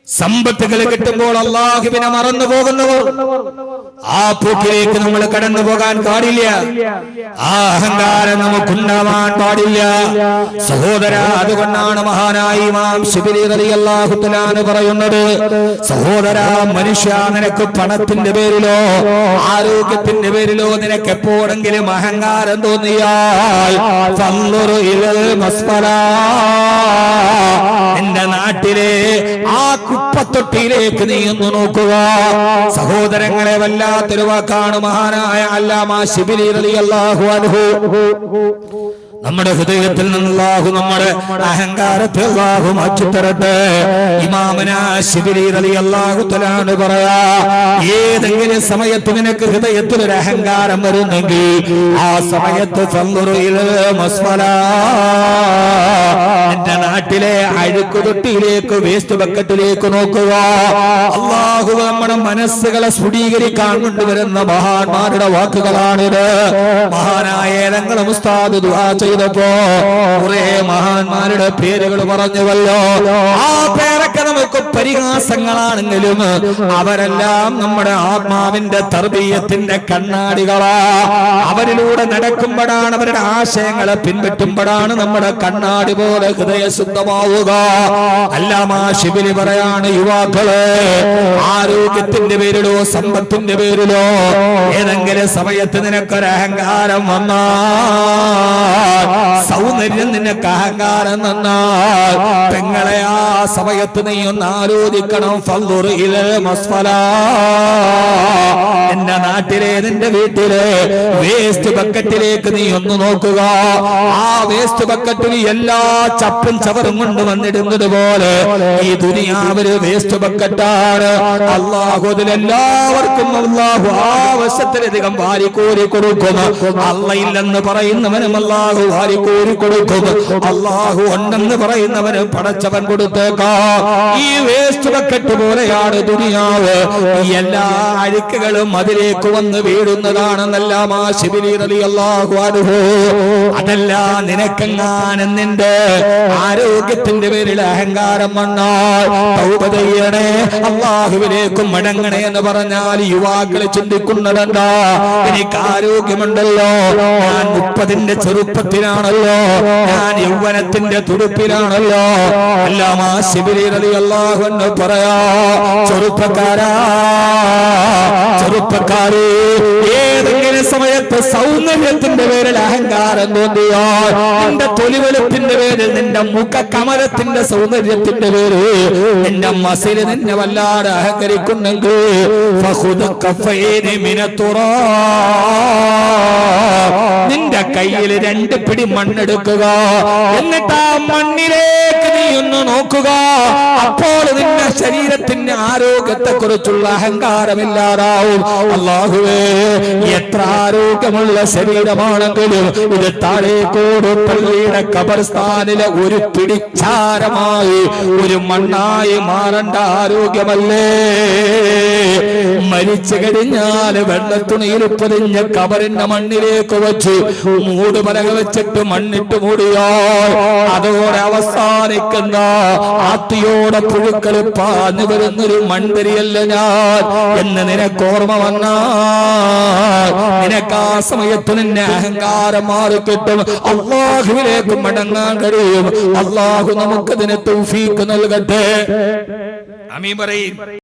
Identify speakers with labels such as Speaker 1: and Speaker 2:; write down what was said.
Speaker 1: സമ്പത്തുകൾ കിട്ടുമ്പോൾ അല്ലാഹുവിനെ മറന്നു പോകുന്നവർ, ആ പോക്കിലേക്ക് നമ്മൾ കടന്നു പോകാൻ പാടില്ല. ആ അഹങ്കാരം നമുക്കുണ്ടാവാൻ പാടില്ല സഹോദര. അതുകൊണ്ടാണ് മഹാനായ ഇമാം ശിബിലി റളിയല്ലാഹു തആല പറയുന്നത്, സഹോദര, മനുഷ്യ, നിനക്ക് പണത്തിന്റെ പേരിലോ ആരോഗ്യത്തിന്റെ പേരിലോ നിനക്ക് എപ്പോഴെങ്കിലും അഹങ്കാരം തോന്നിയാൽ ഫൻദുറു ഇലൽ മസ്ഫല, എന്റെ നാട്ടിലെ ആ കുപ്പത്തൊട്ടിയിലേക്ക് നീ ഒന്ന് നോക്കുക. സഹോദരങ്ങളെ, വല്ലാത്തൊരു വാക്കാണ് മഹാനായ അല്ലാമാ ശിബിലി റളിയല്ലാഹു അൻഹു. നമ്മുടെ ഹൃദയത്തിൽ നിന്ന് അല്ലാഹു നമ്മുടെ അഹങ്കാരത്തെ അല്ലാഹു മാറ്റിത്തരട്ടെ. ഇമാമന ശിബിലി റളിയല്ലാഹു തആല പറയാ, ഏതെങ്കിലും സമയത്ത് നിനക്ക് ഹൃദയത്തിൽ ഒരു അഹങ്കാരം വരുന്നെങ്കിൽ ആ സമയത്ത് ഫൻദുറു ഇലൽ മസ്ഫല, എന്റെ നാട്ടിലെ അഴുക്ക് തൊട്ടിയിലേക്ക്, വേസ്റ്റ് ബക്കറ്റിലേക്ക് നോക്കുക. അല്ലാഹു നമ്മുടെ മനസ്സുകളെ സ്ഫുടീകരിക്കാൻ കൊണ്ടുവരുന്ന മഹാന്മാരുടെ വാക്കുകളാണിത്. മഹാനായ ഏതെങ്കിലും ഉസ്താദ് ദുആ ചെയ്തപ്പോ കുറെ മഹാന്മാരുടെ പേരുകൾ പറഞ്ഞുവല്ലോ. ആ പേരൊക്കെ നമുക്ക് പരിഹാസങ്ങളാണെങ്കിലും അവരെല്ലാം നമ്മുടെ ആത്മാവിന്റെ തർബീയത്തിന്റെ കണ്ണാടികളാ. അവരിലൂടെ നടക്കുമ്പോഴാണ്, അവരുടെ ആശയങ്ങളെ പിൻപറ്റുമ്പോഴാണ് നമ്മുടെ കണ്ണാടി പോലെ ഹൃദയ ശുദ്ധമാവുക. അല്ലാമാ ശിബിലി പറയാണ്, യുവാക്കളെ, ആരോഗ്യത്തിന്റെ പേരിലോ സമ്പത്തിന്റെ പേരിലോ ഏതെങ്കിലും സമയത്ത് നിനക്കൊരു അഹങ്കാരം വന്നാൽ, സൗന്ദര്യം നിനക്ക് അഹങ്കാരം തന്നാൽ, പെങ്ങളെ, ആ സമയത്ത് നീ ഒന്ന് ആലോചിക്കണം. ഫൻദുറു ഇലൽ മസ്ഫല, എന്റെ നാട്ടിലെ, നിന്റെ വീട്ടിലെ വേസ്റ്റ് ബക്കറ്റിലേക്ക് നീ ഒന്ന് നോക്കുക. ആ വേസ്റ്റ് ബക്കറ്റിൽ എല്ലാ ചപ്പും ചവറും കൊണ്ട് വന്നിടുന്നത് പോലെ ഈ ദുനിയാവില് വേസ്റ്റ് ബക്കറ്റാണ്. അല്ലാഹു അതിലെല്ലാവർക്കും അല്ലാഹു ആവശ്യത്തിലധികം വാരിക്കോരി കൊടുക്കും. അള്ളയില്ലെന്ന് പറയുന്നവനും അല്ലാഹു വാരിക്കോരി കൊടുക്കും. അല്ലാഹു ഉണ്ടെന്ന് പറയുന്നവനും പടച്ചവൻ കൊടുത്തേക്കാം. ഈ വേസ്റ്റ് ബക്കറ്റ് പോലെയാണ് ദുനിയാവ്. ഈ എല്ലാ അഴുക്കുകളും അതിലേക്ക് വന്ന് വീഴുന്നതാണെന്നല്ലാമാ ശിബിലി റളിയല്ലാഹു അൻഹു. അതല്ല, നിനക്കെങ്ങാനും നിന്റെ ആരോഗ്യത്തിന്റെ പേരിൽ അഹങ്കാരം വന്നാൽ തൗബ ചെയ്യണേ, അല്ലാഹുവിലേക്ക് മടങ്ങണേ എന്ന് പറഞ്ഞാൽ യുവാക്കൾ ചിന്തിക്കുന്നതെന്താ? എനിക്ക് ആരോഗ്യമുണ്ടല്ലോ, ഞാൻ 30ന്റെ ചെറുപ്പത്തിലാണല്ലോ, ഞാൻ യൗവനത്തിന്റെ തുടുപ്പിലാണല്ലോ. അല്ലാമാ ശിബിലി റളിയല്ലാഹു അൻഹു പറയാ, ചെറുപ്പക്കാരാ, ചെറുപ്പക്കാരെ, ഏതെങ്കിലും സമയത്ത് സൗന്ദര്യത്തിന്റെ പേരിൽ അഹങ്കാരം തോന്നിയാൽ, നിന്റെ തൊലിവെളുപ്പിന്റെ പേരിൽ, നിന്റെ മുഖ കമലത്തിന്റെ സൗന്ദര്യത്തിന്റെ പേര്, നിന്റെ മസിൽ നിന്നെ വല്ലാതെ അഹങ്കരിക്കുന്നെങ്കിൽ നിന്റെ കയ്യിൽ 2 പിടി മണ്ണെടുക്കുക. എന്നിട്ട് ആ മണ്ണിലേക്ക് നീ ഒന്ന് നോക്കുക. അപ്പോൾ നിന്റെ ശരീരത്തിന്റെ ആരോഗ്യത്തെ കുറിച്ചുള്ള അഹങ്കാരമില്ലാതാവും. അല്ലാഹുവേ, എത്ര ആരോഗ്യമുള്ള ശരീരമാണെങ്കിലും ഇത് താഴേക്കോട് പള്ളിയുടെ ഖബർസ്ഥാനിലെ ഒരു പിടിച്ചാരമായി, ഒരു മണ്ണായി മാറേണ്ട ആരോഗ്യമല്ലേ? മരിച്ചു കഴിഞ്ഞാൽ വെള്ളത്തുണിയിൽ പൊതിഞ്ഞ ഖബറിന്റെ മണ്ണിലേക്ക് വെച്ച് മൂടുപലക വെച്ചിട്ട് മണ്ണിട്ട് മൂടിയാൽ അതോടെ അവസാനിക്കുന്ന ആത്തിയോടെ പുഴുക്കൾ പാഞ്ഞു വരുന്നൊരു മൺതരിയല്ല ഞാൻ എന്ന് നിനക്ക് ഓർമ്മ വന്നാൽ, നിനക്ക് ആ സമയത്ത് നിന്നെ അഹങ്കാരം മാറിക്കിട്ടും. അല്ലാഹുവിലേക്ക് മടങ്ങാൻ കഴിയും. അല്ലാഹു നമുക്കതിന് തൗഫീഖ് നൽകട്ടെ. ആമീൻ പറയും.